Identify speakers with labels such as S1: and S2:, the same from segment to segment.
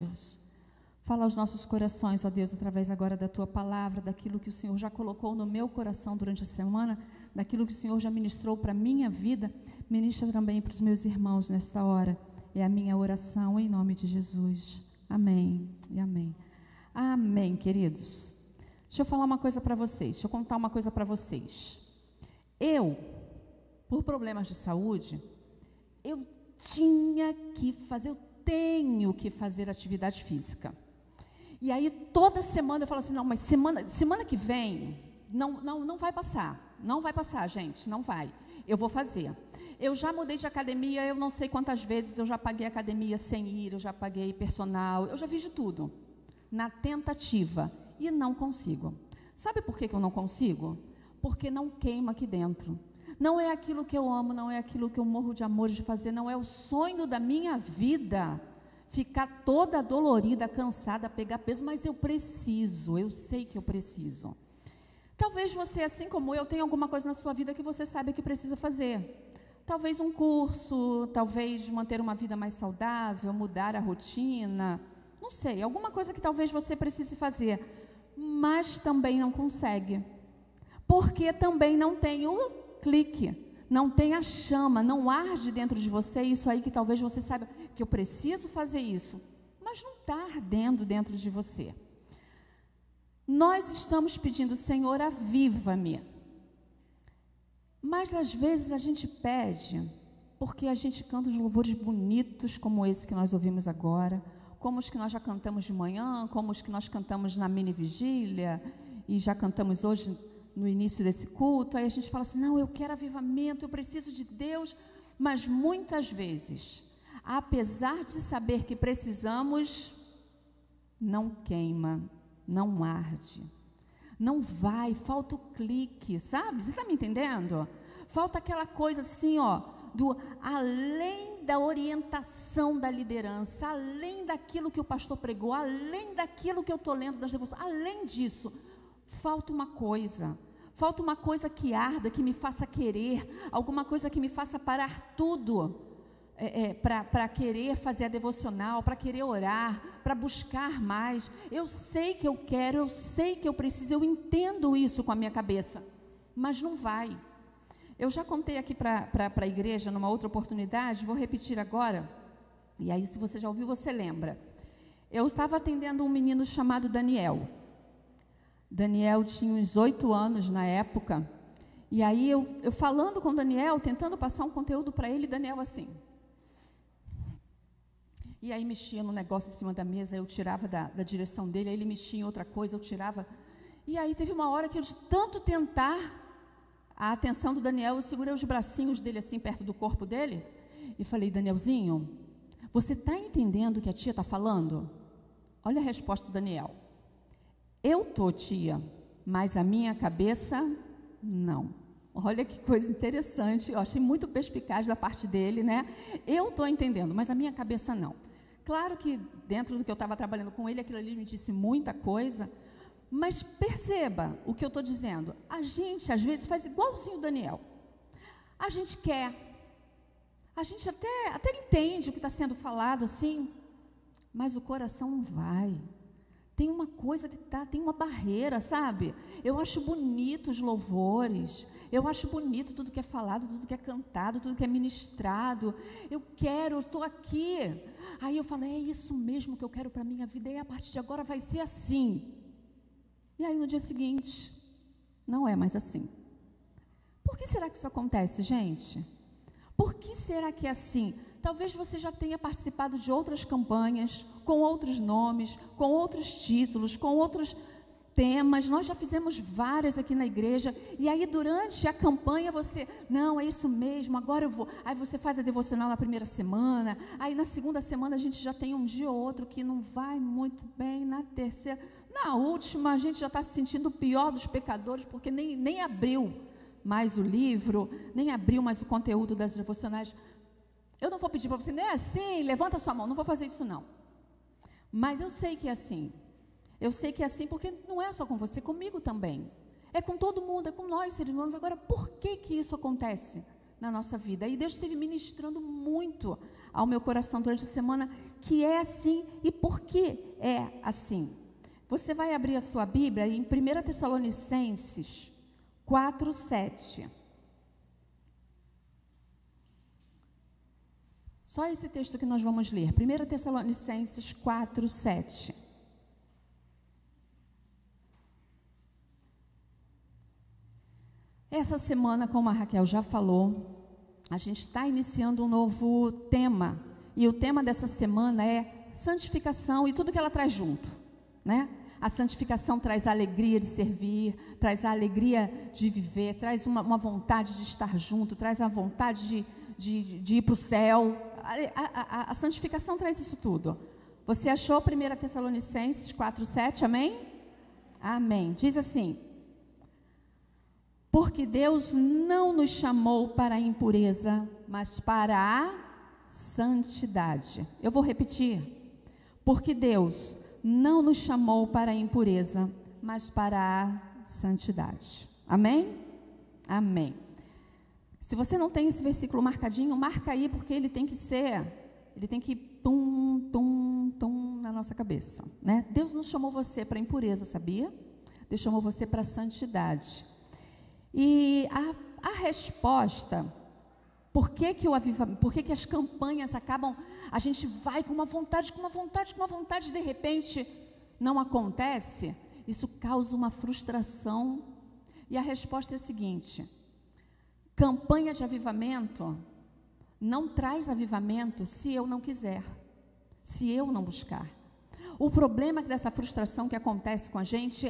S1: Deus. Fala aos nossos corações, ó Deus, através agora da Tua palavra, daquilo que o Senhor já colocou no meu coração durante a semana, daquilo que o Senhor já ministrou para a minha vida, ministra também para os meus irmãos nesta hora. É a minha oração em nome de Jesus. Amém e amém. Amém, queridos. Deixa eu falar uma coisa para vocês, deixa eu contar uma coisa para vocês. Por problemas de saúde, eu tenho que fazer atividade física. E aí toda semana eu falo assim, não, mas semana que vem não vai passar, gente, não vai. Eu vou fazer. Eu já mudei de academia, eu não sei quantas vezes eu já paguei academia sem ir, eu já paguei personal, eu já fiz de tudo, na tentativa, e não consigo. Sabe por que eu não consigo? Porque não queima aqui dentro. Não é aquilo que eu amo, não é aquilo que eu morro de amor de fazer, não é o sonho da minha vida, ficar toda dolorida, cansada, pegar peso, mas eu sei que eu preciso. Talvez você, assim como eu, tenha alguma coisa na sua vida que você sabe que precisa fazer. Talvez um curso, talvez manter uma vida mais saudável, mudar a rotina, não sei, alguma coisa que talvez você precise fazer, mas também não consegue, porque também não tem o clique, não tem a chama, não arde dentro de você isso aí que talvez você saiba que eu preciso fazer isso, mas não está ardendo dentro de você. Nós estamos pedindo, Senhor, aviva-me. Mas às vezes a gente pede, porque a gente canta os louvores bonitos como esse que nós ouvimos agora, como os que nós já cantamos de manhã, como os que nós cantamos na mini vigília, e já cantamos hoje no início desse culto. Aí a gente fala assim, não, eu quero avivamento, eu preciso de Deus, mas muitas vezes, apesar de saber que precisamos, não queima, não arde, não vai, falta o clique, sabe? Você está me entendendo? Falta aquela coisa assim, ó, além da orientação da liderança, além daquilo que o pastor pregou, além daquilo que eu estou lendo das devoções, além disso, falta uma coisa que arda, que me faça querer, alguma coisa que me faça parar tudo, para querer fazer a devocional, para querer orar, para buscar mais. Eu sei que eu quero, eu sei que eu preciso, eu entendo isso com a minha cabeça, mas não vai. Eu já contei aqui para a igreja numa outra oportunidade, vou repetir agora, e aí se você já ouviu, você lembra. Eu estava atendendo um menino chamado Daniel. Daniel tinha uns 8 anos na época, e aí eu falando com Daniel, tentando passar um conteúdo para ele, Daniel assim. E aí mexia no negócio em cima da mesa, eu tirava da direção dele, aí ele mexia em outra coisa, eu tirava. E aí teve uma hora que eu, de tanto tentar a atenção do Daniel, eu segurei os bracinhos dele assim, perto do corpo dele, e falei, Danielzinho, você está entendendo o que a tia está falando? Olha a resposta do Daniel. Eu tô, tia, mas a minha cabeça, não. Olha que coisa interessante, eu achei muito perspicaz da parte dele, né? Eu estou entendendo, mas a minha cabeça não. Claro que dentro do que eu estava trabalhando com ele, aquilo ali me disse muita coisa, mas perceba o que eu estou dizendo. A gente, às vezes, faz igualzinho o Daniel. A gente quer, a gente até entende o que está sendo falado assim, mas o coração não vai. Tem uma coisa que tem uma barreira, sabe? Eu acho bonito os louvores, eu acho bonito tudo que é falado, tudo que é cantado, tudo que é ministrado. Eu estou aqui. Aí eu falo, é isso mesmo que eu quero para a minha vida, e a partir de agora vai ser assim. E aí no dia seguinte, não é mais assim. Por que será que isso acontece, gente? Por que será que é assim? Talvez você já tenha participado de outras campanhas, com outros nomes, com outros títulos, com outros temas. Nós já fizemos várias aqui na igreja, e aí durante a campanha você, não, é isso mesmo, agora eu vou. Aí você faz a devocional na primeira semana, aí na segunda semana a gente já tem um dia ou outro que não vai muito bem, na terceira, na última a gente já está se sentindo o pior dos pecadores, porque nem abriu mais o livro, nem abriu mais o conteúdo das devocionais. Eu não vou pedir para você, não é assim, levanta sua mão, não vou fazer isso não. Mas eu sei que é assim. Eu sei que é assim porque não é só com você, comigo também. É com todo mundo, é com nós, seres humanos. Agora, por que isso acontece na nossa vida? E Deus esteve ministrando muito ao meu coração durante a semana, que é assim. E por que é assim? Você vai abrir a sua Bíblia em 1 Tessalonicenses 4:7. Só esse texto que nós vamos ler. 1 Tessalonicenses 4:7. Essa semana, como a Raquel já falou, a gente está iniciando um novo tema. E o tema dessa semana é santificação e tudo que ela traz junto, né? A santificação traz a alegria de servir, traz a alegria de viver, traz uma vontade de estar junto, traz a vontade de ir para o céu. A santificação traz isso tudo. Você achou 1 Tessalonicenses 4:7, amém? Amém. Diz assim: porque Deus não nos chamou para a impureza, mas para a santidade. Eu vou repetir. Porque Deus não nos chamou para a impureza, mas para a santidade. Amém? Amém. Se você não tem esse versículo marcadinho, marca aí, porque ele tem que tum, tum, tum na nossa cabeça, né? Deus não chamou você para a impureza, sabia? Deus chamou você para a santidade. E a resposta, por que as campanhas acabam, a gente vai com uma vontade, de repente não acontece? Isso causa uma frustração. E a resposta é a seguinte: campanha de avivamento não traz avivamento se eu não quiser, se eu não buscar. O problema dessa frustração que acontece com a gente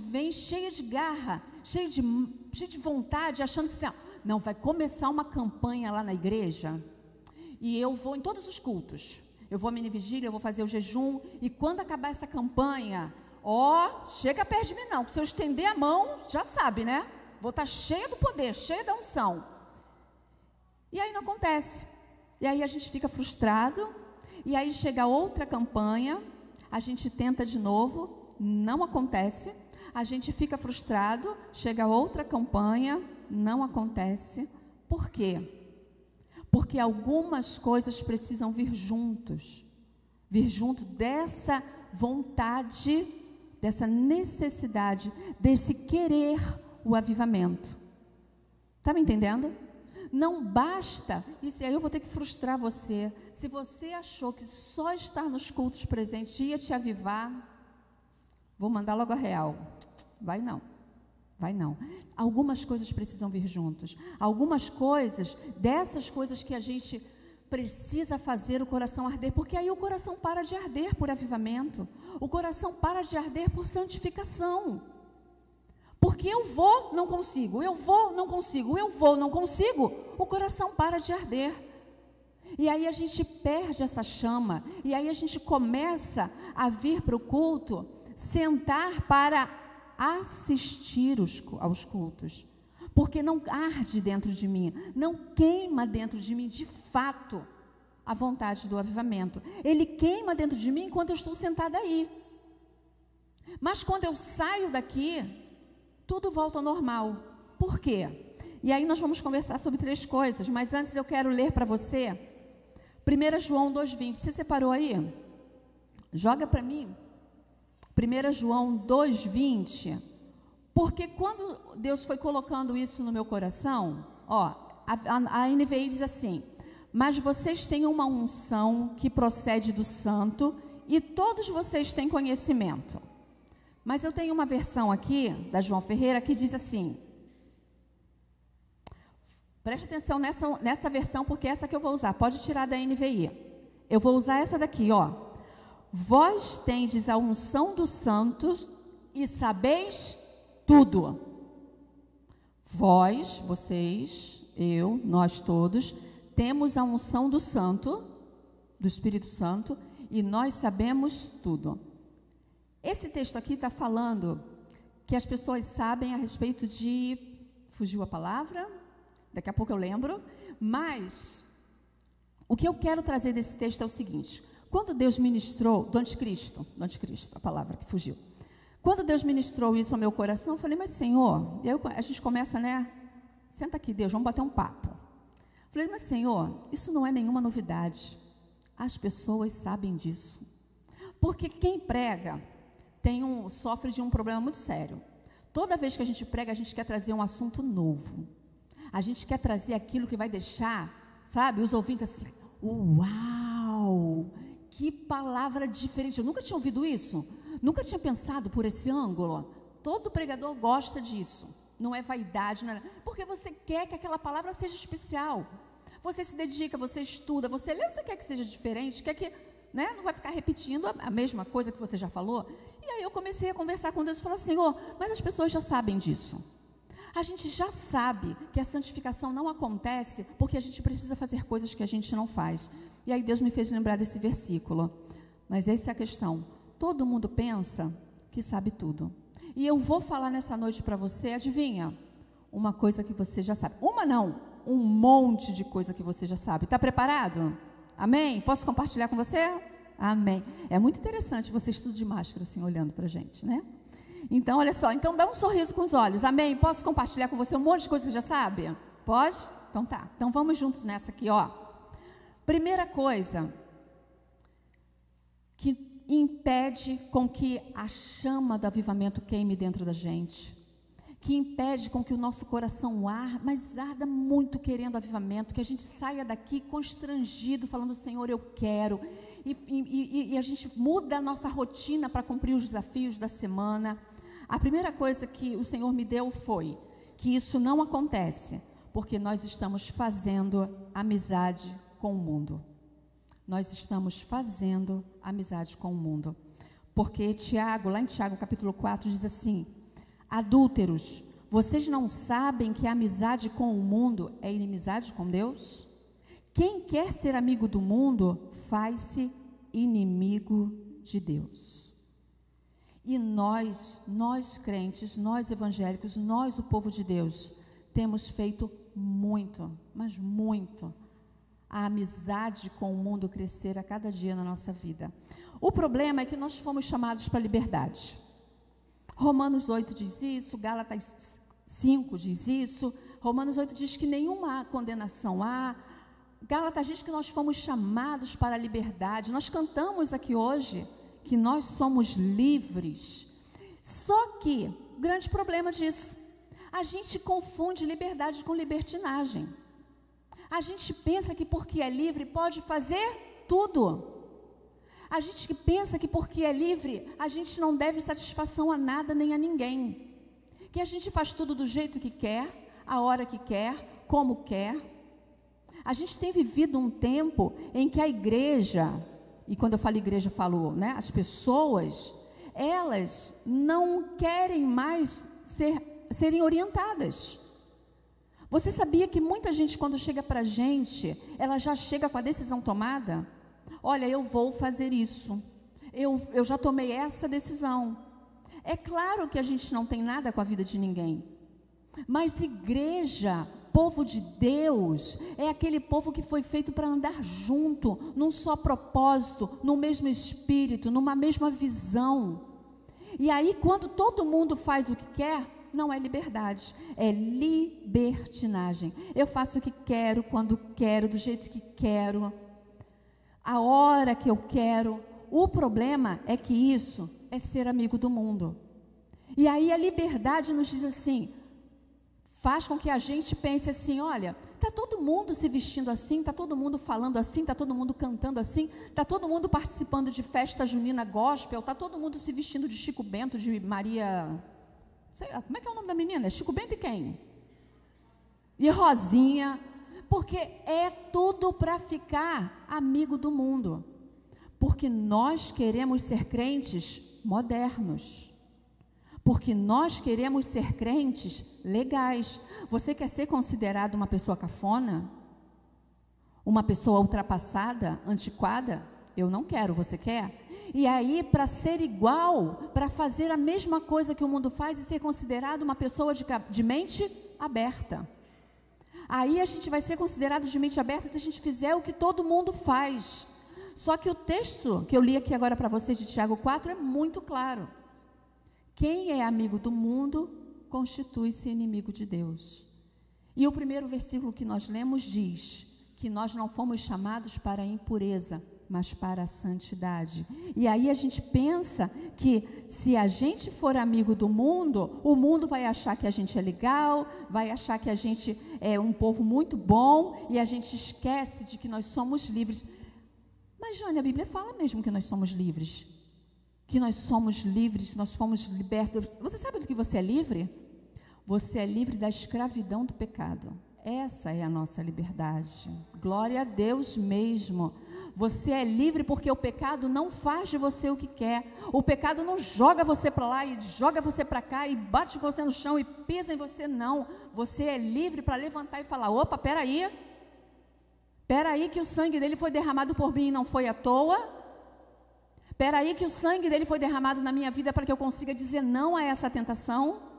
S1: vem cheia de garra, cheia de vontade, achando que assim, não, vai começar uma campanha lá na igreja e eu vou em todos os cultos, eu vou à mini vigília, eu vou fazer o jejum, e quando acabar essa campanha, chega perto de mim não, que se eu estender a mão, já sabe, né? Vou estar cheia do poder, cheia da unção. E aí não acontece, e aí a gente fica frustrado. E aí chega outra campanha, a gente tenta de novo, não acontece, a gente fica frustrado, chega outra campanha, não acontece. Por quê? Porque algumas coisas precisam vir junto dessa vontade, dessa necessidade, desse querer o avivamento. Está me entendendo? Não basta, isso aí eu vou ter que frustrar você. Se você achou que só estar nos cultos presentes ia te avivar, vou mandar logo a real. Vai não. Algumas coisas precisam vir juntos. Algumas coisas, dessas coisas que a gente precisa fazer o coração arder, porque aí o coração para de arder por avivamento. O coração para de arder por santificação. Porque eu vou, não consigo, o coração para de arder. E aí a gente perde essa chama, e aí a gente começa a vir para o culto, sentar para assistir aos cultos, porque não arde dentro de mim, não queima dentro de mim de fato a vontade do avivamento. Ele queima dentro de mim enquanto eu estou sentada aí. Mas quando eu saio daqui, tudo volta ao normal. Por quê? E aí nós vamos conversar sobre 3 coisas, mas antes eu quero ler para você 1 João 2,20. Você separou aí? Joga para mim. 1 João 2,20. Porque quando Deus foi colocando isso no meu coração, a NVI diz assim: mas vocês têm uma unção que procede do Santo, e todos vocês têm conhecimento. Mas eu tenho uma versão aqui, da João Ferreira, que diz assim, preste atenção nessa versão, porque é essa que eu vou usar, pode tirar da NVI. Eu vou usar essa daqui, vós tendes a unção dos santos e sabeis tudo. Vós, vocês, eu, nós todos, temos a unção do Santo, do Espírito Santo, e nós sabemos tudo. Esse texto aqui está falando que as pessoas sabem a respeito de... Fugiu a palavra, daqui a pouco eu lembro, mas o que eu quero trazer desse texto é o seguinte: quando Deus ministrou, do anticristo, a palavra que fugiu, quando Deus ministrou isso ao meu coração, eu falei, mas Senhor, e aí a gente começa, né? Senta aqui, Deus, vamos bater um papo. Falei, mas Senhor, isso não é nenhuma novidade. As pessoas sabem disso. Porque quem prega sofre de um problema muito sério. Toda vez que a gente prega, a gente quer trazer um assunto novo. A gente quer trazer aquilo que vai deixar, sabe, os ouvintes assim, uau, que palavra diferente. Eu nunca tinha ouvido isso, nunca tinha pensado por esse ângulo. Todo pregador gosta disso. Não é vaidade, não é, porque você quer que aquela palavra seja especial. Você se dedica, você estuda, você lê, você quer que seja diferente, quer que, né, não vai ficar repetindo a mesma coisa que você já falou. E aí eu comecei a conversar com Deus e falar, Senhor, mas as pessoas já sabem disso. A gente já sabe que a santificação não acontece porque a gente precisa fazer coisas que a gente não faz. E aí Deus me fez lembrar desse versículo. Mas essa é a questão. Todo mundo pensa que sabe tudo. E eu vou falar nessa noite para você, adivinha? Uma coisa que você já sabe. Uma não, um monte de coisa que você já sabe. Está preparado? Amém? Posso compartilhar com você? Amém. É muito interessante vocês tudo de máscara, assim, olhando para a gente, né? Então, olha só, então dá um sorriso com os olhos, amém? Posso compartilhar com você um monte de coisa que você já sabe? Pode? Então tá, então vamos juntos nessa aqui, ó. Primeira coisa que impede com que a chama do avivamento queime dentro da gente, que impede com que o nosso coração arda muito querendo avivamento, que a gente saia daqui constrangido, falando, Senhor, eu quero, e a gente muda a nossa rotina para cumprir os desafios da semana. A primeira coisa que o Senhor me deu foi que isso não acontece porque nós estamos fazendo amizade com o mundo. Nós estamos fazendo amizade com o mundo. Porque Tiago, lá em Tiago capítulo 4, diz assim, adúlteros, vocês não sabem que a amizade com o mundo é inimizade com Deus? Quem quer ser amigo do mundo, faz-se inimigo de Deus. E nós crentes, nós evangélicos, nós o povo de Deus, temos feito muito, mas muito, a amizade com o mundo crescer a cada dia na nossa vida. O problema é que nós fomos chamados para a liberdade. Romanos 8 diz isso, Gálatas 5 diz isso, Romanos 8 diz que nenhuma condenação há, Gálatas diz que nós fomos chamados para a liberdade. Nós cantamos aqui hoje que nós somos livres. Só que, o grande problema disso, a gente confunde liberdade com libertinagem. A gente pensa que porque é livre pode fazer tudo. A gente pensa que porque é livre, a gente não deve satisfação a nada nem a ninguém. Que a gente faz tudo do jeito que quer, a hora que quer, como quer. A gente tem vivido um tempo em que a igreja, e quando eu falo igreja, eu falo, né, as pessoas, elas não querem mais serem orientadas. Você sabia que muita gente, quando chega para a gente, ela já chega com a decisão tomada? Olha, eu vou fazer isso, eu já tomei essa decisão. É claro que a gente não tem nada com a vida de ninguém, mas igreja, povo de Deus, é aquele povo que foi feito para andar junto, num só propósito, no mesmo espírito, numa mesma visão. E aí, quando todo mundo faz o que quer, não é liberdade, é libertinagem. Eu faço o que quero, quando quero, do jeito que quero, a hora que eu quero. O problema é que isso é ser amigo do mundo. E aí a liberdade nos diz assim, faz com que a gente pense assim, olha, está todo mundo se vestindo assim, está todo mundo falando assim, está todo mundo cantando assim, está todo mundo participando de festa junina gospel, está todo mundo se vestindo de Chico Bento, de Maria, sei lá, como é que é o nome da menina? É Chico Bento e quem? E Rosinha, porque é tudo para ficar amigo do mundo, porque nós queremos ser crentes modernos, porque nós queremos ser crentes legais. Você quer ser considerado uma pessoa cafona? Uma pessoa ultrapassada, antiquada? Eu não quero, você quer? E aí, para ser igual, para fazer a mesma coisa que o mundo faz e ser considerado uma pessoa de mente aberta. Aí a gente vai ser considerado de mente aberta se a gente fizer o que todo mundo faz. Só que o texto que eu li aqui agora para vocês de Tiago 4 é muito claro. Quem é amigo do mundo constitui-se inimigo de Deus. E o primeiro versículo que nós lemos diz que nós não fomos chamados para a impureza, mas para a santidade. E aí a gente pensa que se a gente for amigo do mundo, o mundo vai achar que a gente é legal, vai achar que a gente é um povo muito bom, e a gente esquece de que nós somos livres. Mas, Jane, a Bíblia fala mesmo que nós somos livres. Que nós somos livres, nós fomos libertos. Você sabe do que você é livre? Você é livre da escravidão do pecado. Essa é a nossa liberdade. Glória a Deus mesmo. Você é livre porque o pecado não faz de você o que quer. O pecado não joga você para lá e joga você para cá e bate você no chão e pisa em você, não. Você é livre para levantar e falar: opa, peraí que o sangue dele foi derramado por mim e não foi à toa. Peraí que o sangue dele foi derramado na minha vida para que eu consiga dizer não a essa tentação.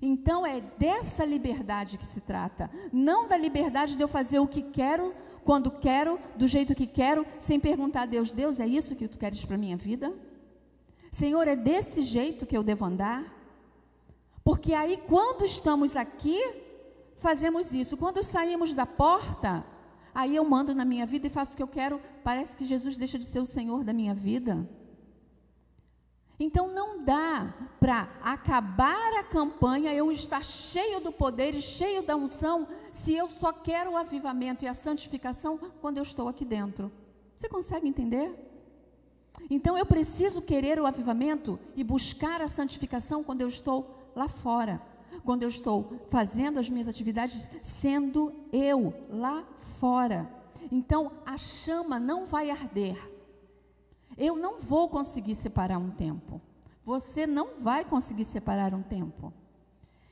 S1: Então é dessa liberdade que se trata, não da liberdade de eu fazer o que quero, quando quero, do jeito que quero, sem perguntar a Deus: Deus, é isso que tu queres para a minha vida? Senhor, é desse jeito que eu devo andar? Porque aí, quando estamos aqui, fazemos isso. Quando saímos da porta, aí eu mando na minha vida e faço o que eu quero. Parece que Jesus deixa de ser o Senhor da minha vida. Então não dá para acabar a campanha, eu estar cheio do poder e cheio da unção, se eu só quero o avivamento e a santificação quando eu estou aqui dentro. Você consegue entender? Então eu preciso querer o avivamento e buscar a santificação quando eu estou lá fora, quando eu estou fazendo as minhas atividades, sendo eu lá fora. Então a chama não vai arder. Eu não vou conseguir separar um tempo. Você não vai conseguir separar um tempo.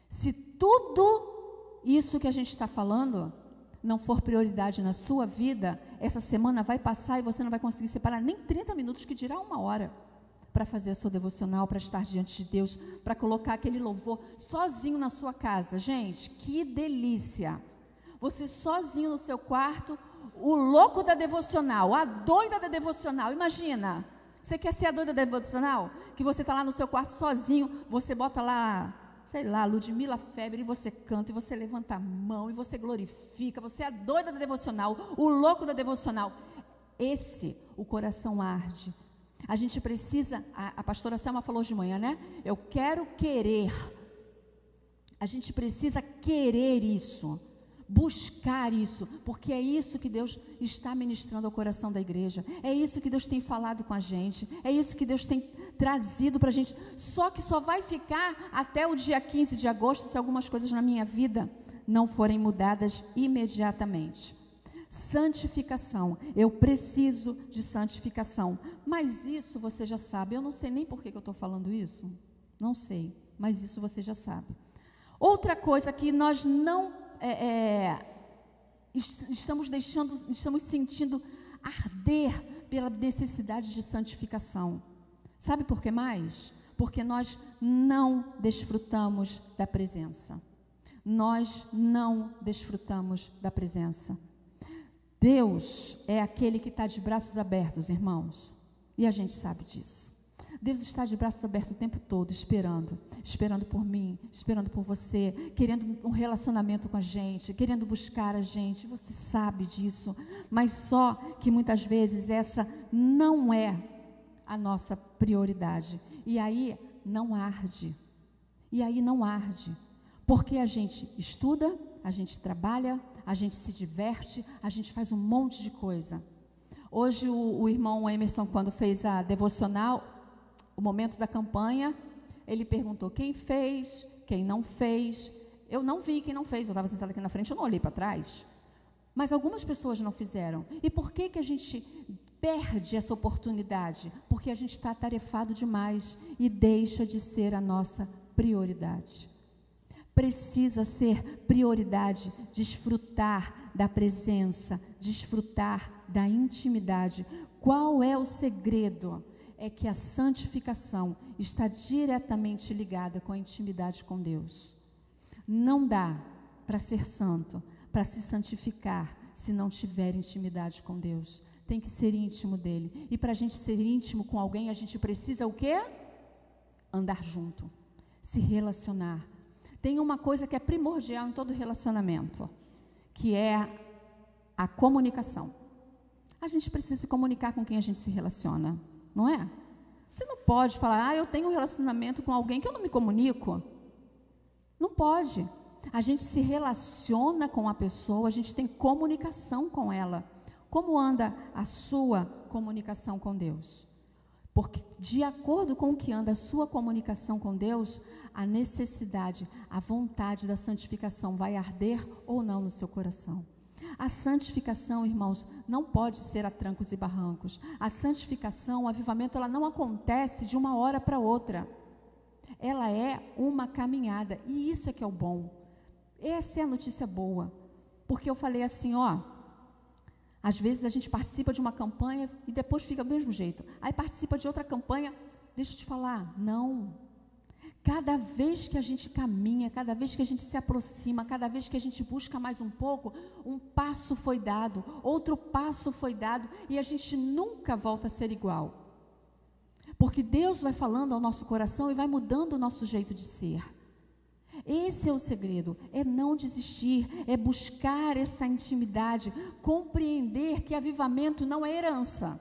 S1: Se tudo isso que a gente está falando não for prioridade na sua vida, essa semana vai passar e você não vai conseguir separar nem 30 minutos, que dirá 1 hora, para fazer a sua devocional, para estar diante de Deus, para colocar aquele louvor sozinho na sua casa. Gente, que delícia! Você sozinho no seu quarto, o louco da devocional, a doida da devocional. Imagina, você quer ser a doida da devocional? Que você está lá no seu quarto sozinho, você bota lá, sei lá, Ludmila Febre, e você canta, e você levanta a mão, e você glorifica. Você é a doida da devocional, o louco da devocional. O coração arde. A gente precisa, a pastora Selma falou de manhã, né? Eu quero querer. A gente precisa querer isso, buscar isso, porque é isso que Deus está ministrando ao coração da igreja, é isso que Deus tem falado com a gente, é isso que Deus tem trazido para a gente. Só que só vai ficar até o dia 15 de agosto se algumas coisas na minha vida não forem mudadas imediatamente. Santificação, eu preciso de santificação, mas isso você já sabe. Eu não sei nem por que eu estou falando isso, não sei, mas isso você já sabe. Outra coisa que nós não estamos sentindo arder pela necessidade de santificação. Sabe por que mais? Porque nós não desfrutamos da presença. Nós não desfrutamos da presença. Deus é aquele que está de braços abertos, irmãos, e a gente sabe disso. Deus está de braços abertos o tempo todo, esperando por mim, esperando por você, querendo um relacionamento com a gente, querendo buscar a gente. Você sabe disso, mas só que muitas vezes essa não é a nossa prioridade. E aí não arde. Porque a gente estuda, a gente trabalha, a gente se diverte, a gente faz um monte de coisa. Hoje o irmão Emerson, quando fez a devocional, o momento da campanha, ele perguntou quem fez, quem não fez. Eu não vi quem não fez, eu estava sentada aqui na frente, eu não olhei para trás. Mas algumas pessoas não fizeram. E por que a gente perde essa oportunidade? Porque a gente está atarefado demais e deixa de ser a nossa prioridade. Precisa ser prioridade desfrutar da presença, desfrutar da intimidade. Qual é o segredo? É que a santificação está diretamente ligada com a intimidade com Deus. Não dá para ser santo, para se santificar, se não tiver intimidade com Deus. Tem que ser íntimo dele. E para a gente ser íntimo com alguém, a gente precisa o quê? Andar junto, se relacionar, tem uma coisa que é primordial em todo relacionamento, que é a comunicação. A gente precisa se comunicar com quem a gente se relaciona, não é? Você não pode falar, eu tenho um relacionamento com alguém que eu não me comunico. Não pode. A gente se relaciona com a pessoa, a gente tem comunicação com ela. Como anda a sua comunicação com Deus? Porque de acordo com o que anda a sua comunicação com Deus, a necessidade, a vontade da santificação vai arder ou não no seu coração. A santificação, irmãos, não pode ser a trancos e barrancos. A santificação, o avivamento, ela não acontece de uma hora para outra. Ela é uma caminhada, e isso é que é o bom. Essa é a notícia boa, porque eu falei assim, às vezes a gente participa de uma campanha e depois fica do mesmo jeito. Aí participa de outra campanha, deixa eu te falar, não. Cada vez que a gente caminha, cada vez que a gente se aproxima, cada vez que a gente busca mais um pouco, um passo foi dado, outro passo foi dado, e a gente nunca volta a ser igual. Porque Deus vai falando ao nosso coração e vai mudando o nosso jeito de ser. Esse é o segredo, é não desistir, é buscar essa intimidade, compreender que avivamento não é herança.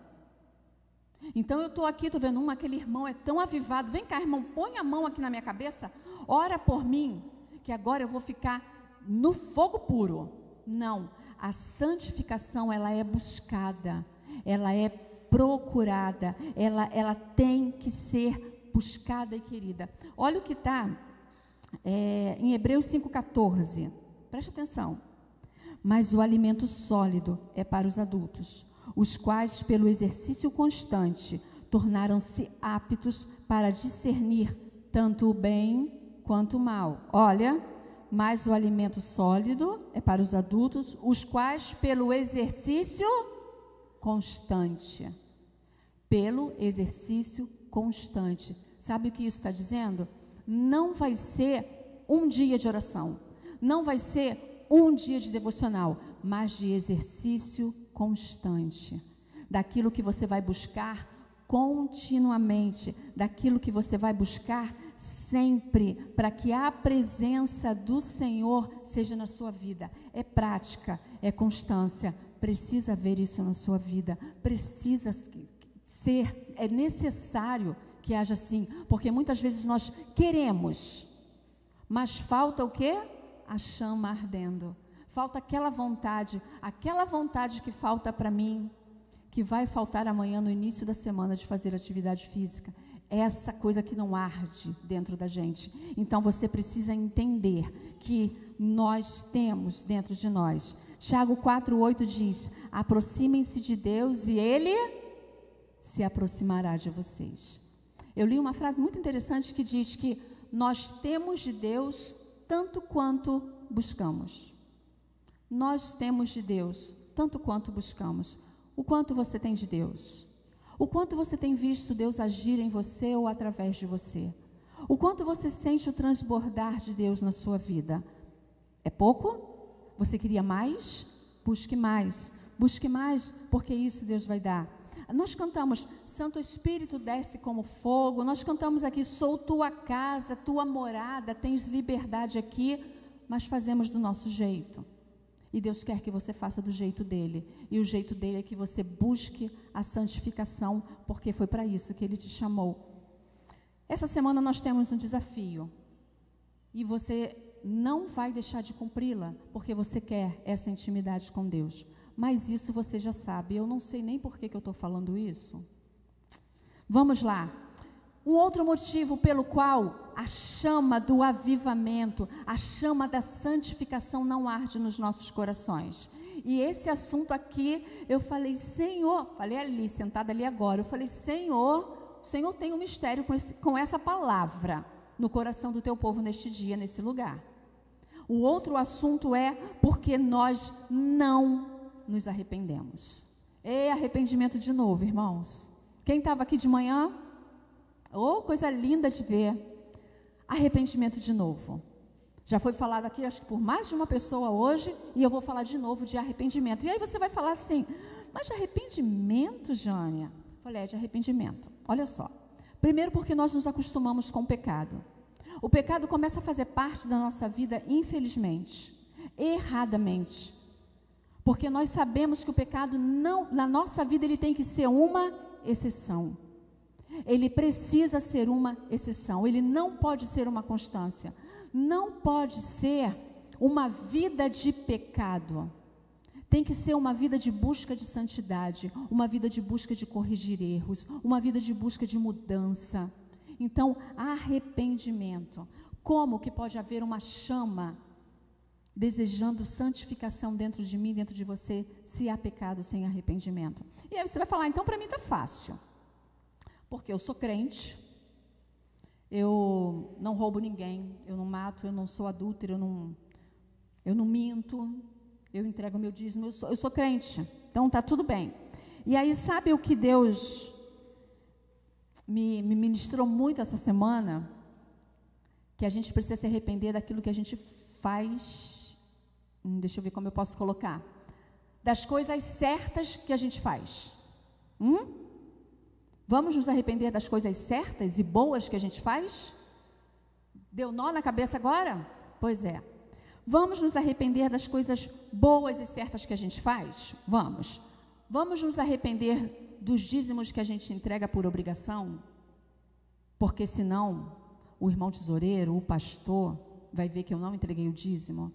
S1: Então eu estou aqui, estou vendo aquele irmão é tão avivado, vem cá irmão, põe a mão aqui na minha cabeça, ora por mim, que agora eu vou ficar no fogo puro. Não, a santificação ela é buscada, ela é procurada, ela tem que ser buscada e querida. Olha o que está em Hebreus 5,14, preste atenção. Mas o alimento sólido é para os adultos, os quais, pelo exercício constante, tornaram-se aptos para discernir tanto o bem quanto o mal. Olha, mas o alimento sólido é para os adultos, os quais, pelo exercício constante. Pelo exercício constante. Sabe o que isso está dizendo? Não vai ser um dia de oração, não vai ser um dia de devocional, mas de exercício constante, daquilo que você vai buscar continuamente, daquilo que você vai buscar sempre, para que a presença do Senhor seja na sua vida. É prática, é constância, precisa ver isso na sua vida, precisa ser, é necessário que haja assim, porque muitas vezes nós queremos, mas falta o quê? A chama ardendo. Falta aquela vontade que falta para mim, que vai faltar amanhã no início da semana de fazer atividade física. Essa coisa que não arde dentro da gente. Então você precisa entender que nós temos dentro de nós. Tiago 4,8 diz: aproximem-se de Deus e Ele se aproximará de vocês. Eu li uma frase muito interessante que diz que nós temos de Deus tanto quanto buscamos. Nós temos de Deus tanto quanto buscamos. O quanto você tem de Deus? O quanto você tem visto Deus agir em você ou através de você? O quanto você sente o transbordar de Deus na sua vida? É pouco? Você queria mais? Busque mais. Busque mais, porque isso Deus vai dar. Nós cantamos, Santo Espírito desce como fogo. Nós cantamos aqui, sou tua casa, tua morada, tens liberdade aqui, mas fazemos do nosso jeito. E Deus quer que você faça do jeito dele. E o jeito dele é que você busque a santificação, porque foi para isso que ele te chamou. Essa semana nós temos um desafio. E você não vai deixar de cumpri-la, porque você quer essa intimidade com Deus. Mas isso você já sabe. Eu não sei nem por que eu estou falando isso. Vamos lá. Um outro motivo pelo qual a chama do avivamento, a chama da santificação não arde nos nossos corações. E esse assunto aqui, eu falei, Senhor, falei ali, sentada ali agora, eu falei, Senhor, o Senhor tem um mistério com essa palavra no coração do teu povo neste dia, nesse lugar. O outro assunto é porque nós não nos arrependemos. É arrependimento de novo, irmãos. Quem estava aqui de manhã? Oh, coisa linda de ver. Arrependimento de novo. Já foi falado aqui, acho que por mais de uma pessoa hoje, e eu vou falar de novo de arrependimento. E aí você vai falar assim, mas de arrependimento, Jânia? Falei, de arrependimento. Olha só. Primeiro porque nós nos acostumamos com o pecado. O pecado começa a fazer parte da nossa vida, infelizmente, erradamente. Porque nós sabemos que o pecado não, na nossa vida, ele tem que ser uma exceção. Ele precisa ser uma exceção, ele não pode ser uma constância. Não pode ser uma vida de pecado. Tem que ser uma vida de busca de santidade, uma vida de busca de corrigir erros, uma vida de busca de mudança. Então, arrependimento. Como que pode haver uma chama desejando santificação dentro de mim, dentro de você, se há pecado sem arrependimento? E aí você vai falar, então para mim está fácil, porque eu sou crente, eu não roubo ninguém, eu não mato, eu não sou adúltero, eu não minto, eu entrego o meu dízimo, eu sou crente, então está tudo bem. E aí sabe o que Deus me ministrou muito essa semana? Que a gente precisa se arrepender daquilo que a gente faz, deixa eu ver como eu posso colocar, das coisas certas que a gente faz. Vamos nos arrepender das coisas certas e boas que a gente faz? Deu nó na cabeça agora? Pois é. Vamos nos arrepender das coisas boas e certas que a gente faz? Vamos. Vamos nos arrepender dos dízimos que a gente entrega por obrigação? Porque senão, o irmão tesoureiro, o pastor, vai ver que eu não entreguei o dízimo.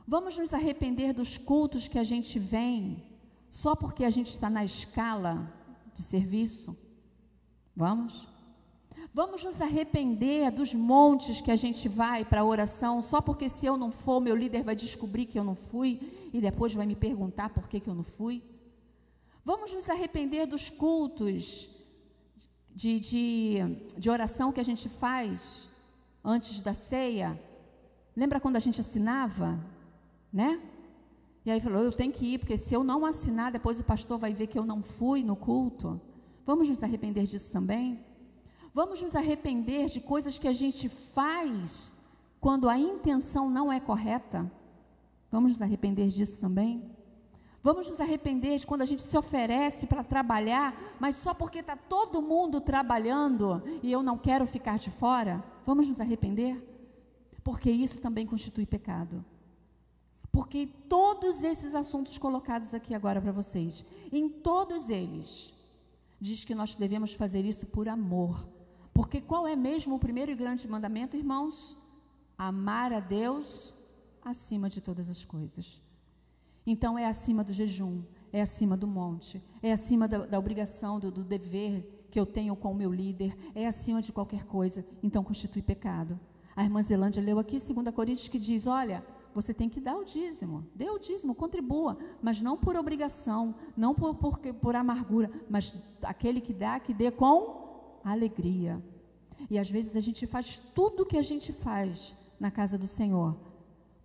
S1: Vamos nos arrepender dos cultos que a gente vem só porque a gente está na escala de serviço? Vamos? Vamos nos arrepender dos montes que a gente vai para a oração só porque se eu não for, meu líder vai descobrir que eu não fui e depois vai me perguntar por que eu não fui? Vamos nos arrepender dos cultos de oração que a gente faz antes da ceia? Lembra quando a gente assinava, né? E aí falou, eu tenho que ir, porque se eu não assinar, depois o pastor vai ver que eu não fui no culto. Vamos nos arrepender disso também? Vamos nos arrepender de coisas que a gente faz quando a intenção não é correta? Vamos nos arrepender disso também? Vamos nos arrepender de quando a gente se oferece para trabalhar, mas só porque está todo mundo trabalhando e eu não quero ficar de fora? Vamos nos arrepender? Porque isso também constitui pecado. Porque todos esses assuntos colocados aqui agora para vocês, em todos eles, diz que nós devemos fazer isso por amor. Porque qual é mesmo o primeiro e grande mandamento, irmãos? Amar a Deus acima de todas as coisas. Então é acima do jejum, é acima do monte, é acima da obrigação, do dever que eu tenho com o meu líder, é acima de qualquer coisa, então constitui pecado. A irmã Zelândia leu aqui 2 Coríntios que diz, olha, você tem que dar o dízimo, dê o dízimo, contribua, mas não por obrigação, não por amargura, mas aquele que dá, que dê com alegria. E às vezes a gente faz tudo o que a gente faz na casa do Senhor,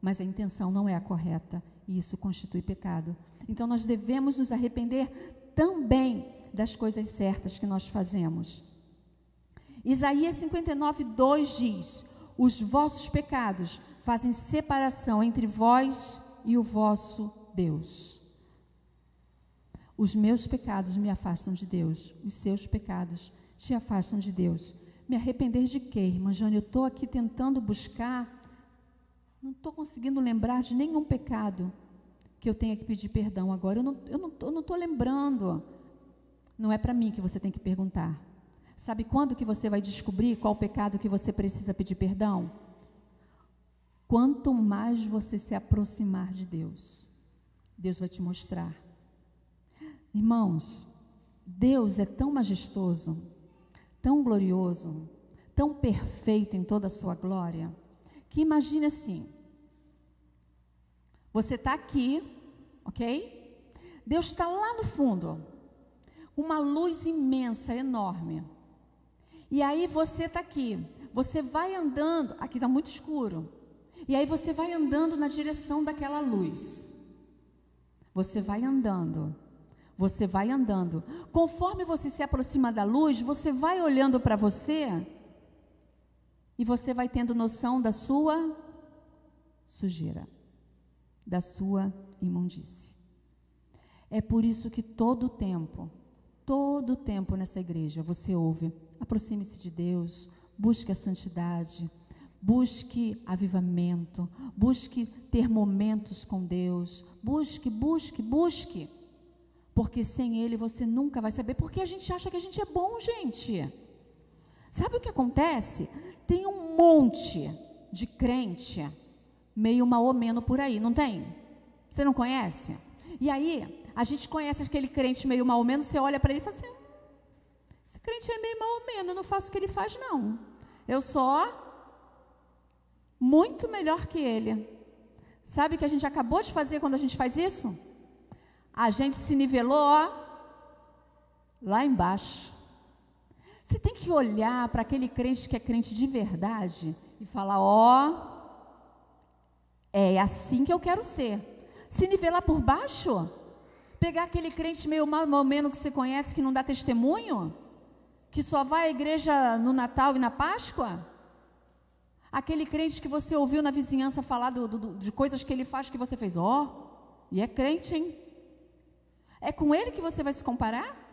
S1: mas a intenção não é a correta, e isso constitui pecado. Então nós devemos nos arrepender também das coisas certas que nós fazemos. Isaías 59:2 diz, os vossos pecados fazem separação entre vós e o vosso Deus. Os meus pecados me afastam de Deus, os seus pecados te afastam de Deus. Me arrepender de quê, irmã Jane? Eu estou aqui tentando buscar, não estou conseguindo lembrar de nenhum pecado que eu tenha que pedir perdão agora. Eu não estou lembrando. Não é para mim que você tem que perguntar. Sabe quando que você vai descobrir qual pecado que você precisa pedir perdão? Quanto mais você se aproximar de Deus, Deus vai te mostrar. Irmãos, Deus é tão majestoso, tão glorioso, tão perfeito em toda a sua glória, que imagine assim, você está aqui, ok? Deus está lá no fundo, uma luz imensa, enorme, e aí você está aqui, você vai andando, aqui está muito escuro, e aí você vai andando na direção daquela luz, você vai andando, conforme você se aproxima da luz, você vai olhando para você, e você vai tendo noção da sua sujeira, da sua imundície. É por isso que todo tempo nessa igreja, você ouve, aproxime-se de Deus, busque a santidade, Busque avivamento, busque ter momentos com Deus, busque, porque sem Ele você nunca vai saber, porque a gente acha que a gente é bom, gente. Sabe o que acontece? Tem um monte de crente meio mal-homeno por aí, não tem? Você não conhece? E aí, a gente conhece aquele crente meio mal-homeno, você olha para ele e fala assim, esse crente é meio mal-homeno, eu não faço o que ele faz não, eu só muito melhor que ele. Sabe o que a gente acabou de fazer quando a gente faz isso? A gente se nivelou lá embaixo. Você tem que olhar para aquele crente que é crente de verdade e falar, é assim que eu quero ser. Se nivelar por baixo, pegar aquele crente meio mal-homeno que você conhece, que não dá testemunho, que só vai à igreja no Natal e na Páscoa, aquele crente que você ouviu na vizinhança falar de coisas que ele faz, que você fez, e é crente, hein? É com ele que você vai se comparar?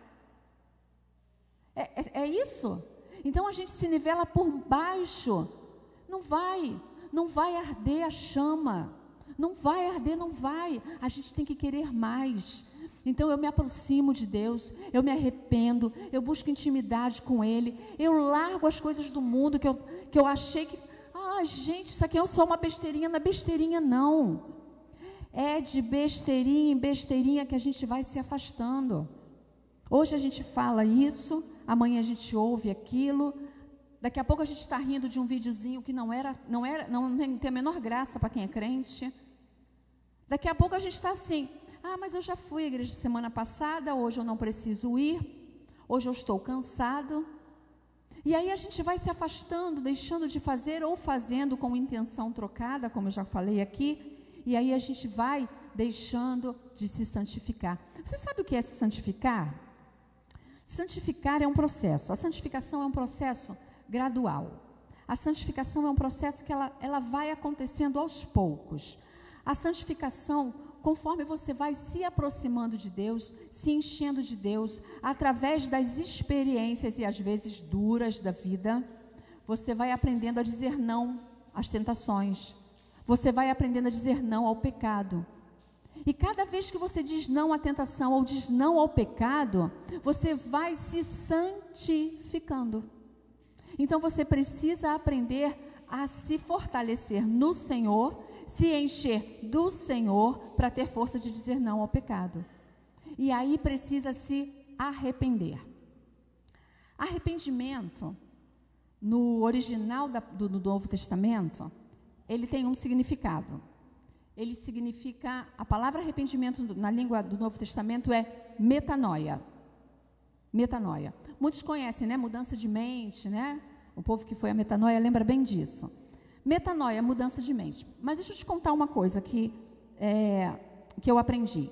S1: É isso? Então a gente se nivela por baixo, não vai arder a chama, não vai, a gente tem que querer mais. Então eu me aproximo de Deus, eu me arrependo, eu busco intimidade com Ele, eu largo as coisas do mundo que eu achei que, gente, isso aqui é só uma besteirinha, não é besteirinha não, é de besteirinha em besteirinha que a gente vai se afastando. Hoje a gente fala isso, amanhã a gente ouve aquilo, daqui a pouco a gente está rindo de um videozinho que não tem a menor graça para quem é crente, daqui a pouco a gente está assim, mas eu já fui à igreja semana passada, hoje eu não preciso ir, hoje eu estou cansado. E aí a gente vai se afastando, deixando de fazer ou fazendo com intenção trocada, como eu já falei aqui, e aí a gente vai deixando de se santificar. Você sabe o que é se santificar? Santificar é um processo, a santificação é um processo gradual. A santificação é um processo que ela vai acontecendo aos poucos. A santificação, conforme você vai se aproximando de Deus, se enchendo de Deus, através das experiências e às vezes duras da vida, você vai aprendendo a dizer não às tentações, você vai aprendendo a dizer não ao pecado. E cada vez que você diz não à tentação ou diz não ao pecado, você vai se santificando. Então você precisa aprender a se fortalecer no Senhor, se encher do Senhor para ter força de dizer não ao pecado. E aí precisa se arrepender. Arrependimento, no original do Novo Testamento, ele tem um significado. Ele significa, a palavra arrependimento na língua do Novo Testamento é metanoia. Metanoia. Muitos conhecem, né? Mudança de mente, né? O povo que foi a metanoia lembra bem disso. Metanoia, mudança de mente. Mas deixa eu te contar uma coisa que eu aprendi.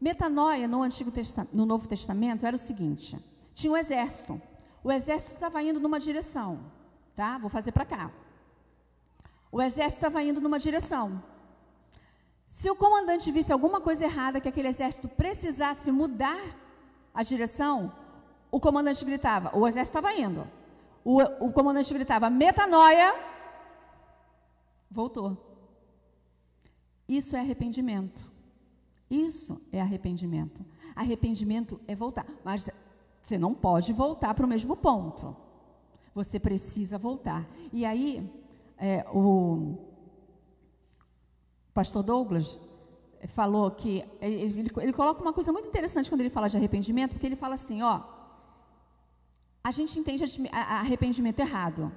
S1: Metanoia no Novo Testamento era o seguinte: tinha um exército. O exército estava indo numa direção, tá? Vou fazer para cá. O exército estava indo numa direção. Se o comandante visse alguma coisa errada, que aquele exército precisasse mudar a direção, o comandante gritava, o exército estava indo. O comandante gritava, metanoia, voltou. Isso é arrependimento. Isso é arrependimento. Arrependimento é voltar. Mas você não pode voltar para o mesmo ponto. Você precisa voltar. E aí, o pastor Douglas falou que ele coloca uma coisa muito interessante quando ele fala de arrependimento, porque ele fala assim, a gente entende arrependimento errado.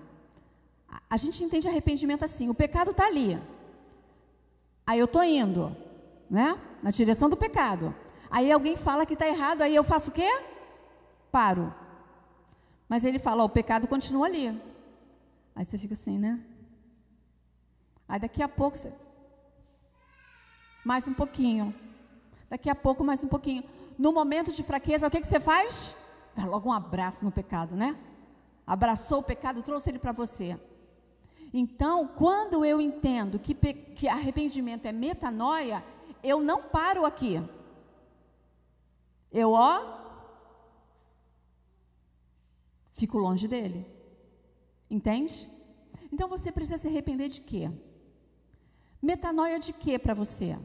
S1: A gente entende arrependimento assim, o pecado está ali. Aí eu estou indo, né, na direção do pecado. Aí alguém fala que está errado, aí eu faço o quê? Paro. Mas ele fala, o pecado continua ali. Aí você fica assim, né? Aí daqui a pouco você... mais um pouquinho. Daqui a pouco mais um pouquinho. No momento de fraqueza, o que você faz? Dá logo um abraço no pecado, né? Abraçou o pecado, trouxe ele para você. Então, quando eu entendo que arrependimento é metanoia, eu não paro aqui. Eu, fico longe dele. Entende? Então você precisa se arrepender de quê? Metanoia de quê para você?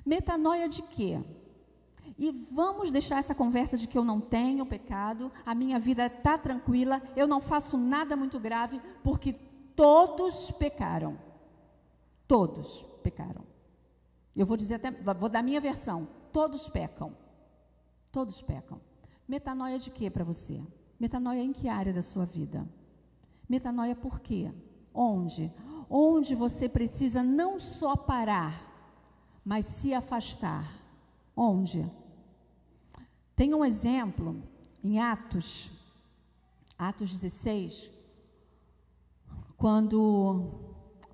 S1: Metanoia de quê? E vamos deixar essa conversa de que eu não tenho pecado, a minha vida está tranquila, eu não faço nada muito grave, porque todos pecaram. Todos pecaram. Eu vou dizer até, vou dar minha versão, todos pecam. Todos pecam. Metanoia de quê para você? Metanoia em que área da sua vida? Metanoia por quê? Onde? Onde você precisa não só parar, mas se afastar. Onde? Tem um exemplo em Atos 16, quando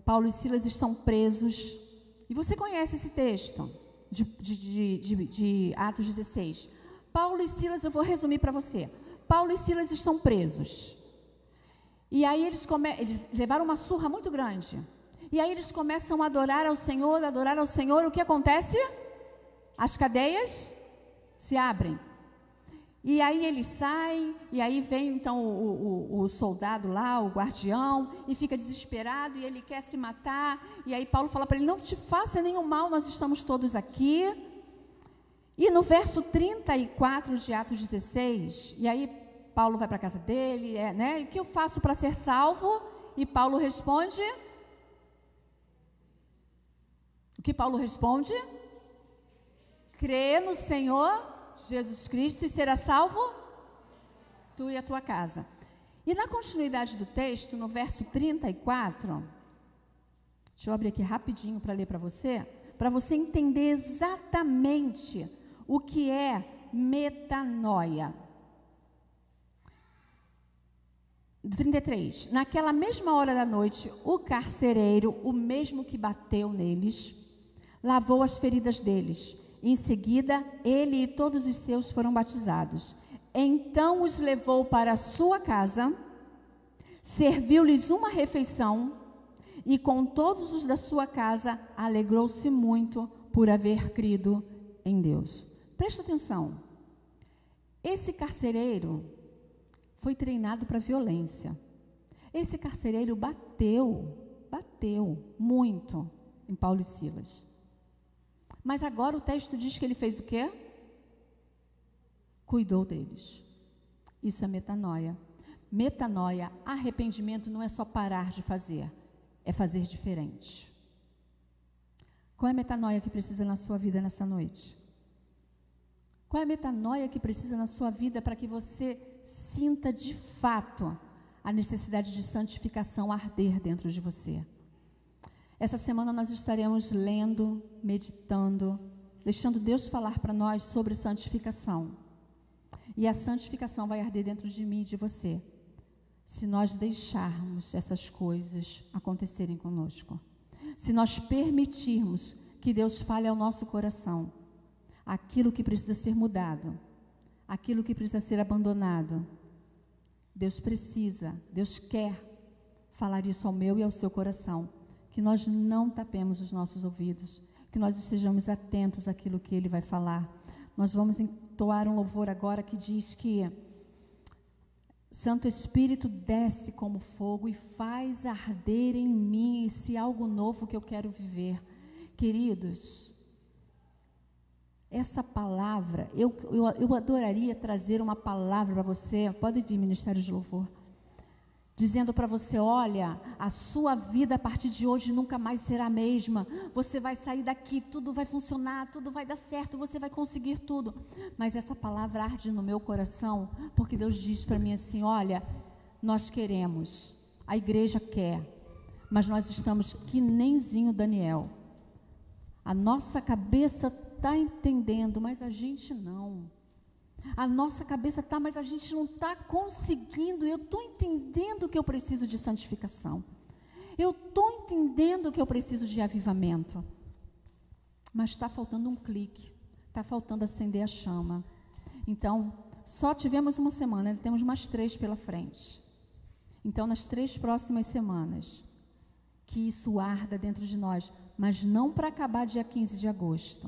S1: Paulo e Silas estão presos, e você conhece esse texto de Atos 16. Paulo e Silas, eu vou resumir para você. Paulo e Silas estão presos. E aí eles levaram uma surra muito grande. E aí eles começam a adorar ao Senhor. O que acontece? As cadeias se abrem. E aí eles saem, e aí vem então o soldado lá, o guardião, e fica desesperado, e ele quer se matar. E aí Paulo fala para ele, não te faça nenhum mal, nós estamos todos aqui. E no verso 34 de Atos 16, e aí Paulo vai para a casa dele, né? E o que eu faço para ser salvo? E Paulo responde... O que Paulo responde? Crê no Senhor Jesus Cristo e será salvo tu e a tua casa. E na continuidade do texto, no verso 34, deixa eu abrir aqui rapidinho para ler para você entender exatamente o que é metanoia. 33. Naquela mesma hora da noite, o carcereiro, o mesmo que bateu neles, lavou as feridas deles. Em seguida, ele e todos os seus foram batizados. Então os levou para a sua casa, serviu-lhes uma refeição, e com todos os da sua casa alegrou-se muito por haver crido em Deus. Presta atenção. Esse carcereiro foi treinado para violência. Esse carcereiro bateu muito em Paulo e Silas. Mas agora o texto diz que ele fez o quê? Cuidou deles. Isso é metanoia. Metanoia, arrependimento não é só parar de fazer, é fazer diferente. Qual é a metanoia que precisa na sua vida nessa noite? Qual é a metanoia que precisa na sua vida para que você sinta de fato a necessidade de santificação arder dentro de você? Essa semana nós estaremos lendo, meditando, deixando Deus falar para nós sobre santificação. E a santificação vai arder dentro de mim e de você, se nós deixarmos essas coisas acontecerem conosco. Se nós permitirmos que Deus fale ao nosso coração aquilo que precisa ser mudado, aquilo que precisa ser abandonado. Deus quer falar isso ao meu e ao seu coração. Que nós não tapemos os nossos ouvidos, que nós estejamos atentos àquilo que Ele vai falar. Nós vamos entoar um louvor agora que diz que Santo Espírito desce como fogo e faz arder em mim esse algo novo que eu quero viver. Queridos, essa palavra, eu adoraria trazer uma palavra para você, pode vir, Ministério de Louvor, dizendo para você, olha, a sua vida a partir de hoje nunca mais será a mesma, você vai sair daqui, tudo vai funcionar, tudo vai dar certo, você vai conseguir tudo. Mas essa palavra arde no meu coração, porque Deus diz para mim assim, olha, nós queremos, a igreja quer, mas nós estamos que nemzinho Daniel, a nossa cabeça está entendendo, mas a gente não. A nossa cabeça está, mas a gente não está conseguindo. Eu estou entendendo que eu preciso de santificação. Eu estou entendendo que eu preciso de avivamento. Mas está faltando um clique. Está faltando acender a chama. Então, só tivemos uma semana, temos mais 3 pela frente. Então, nas 3 próximas semanas, que isso arda dentro de nós, mas não para acabar dia 15 de agosto.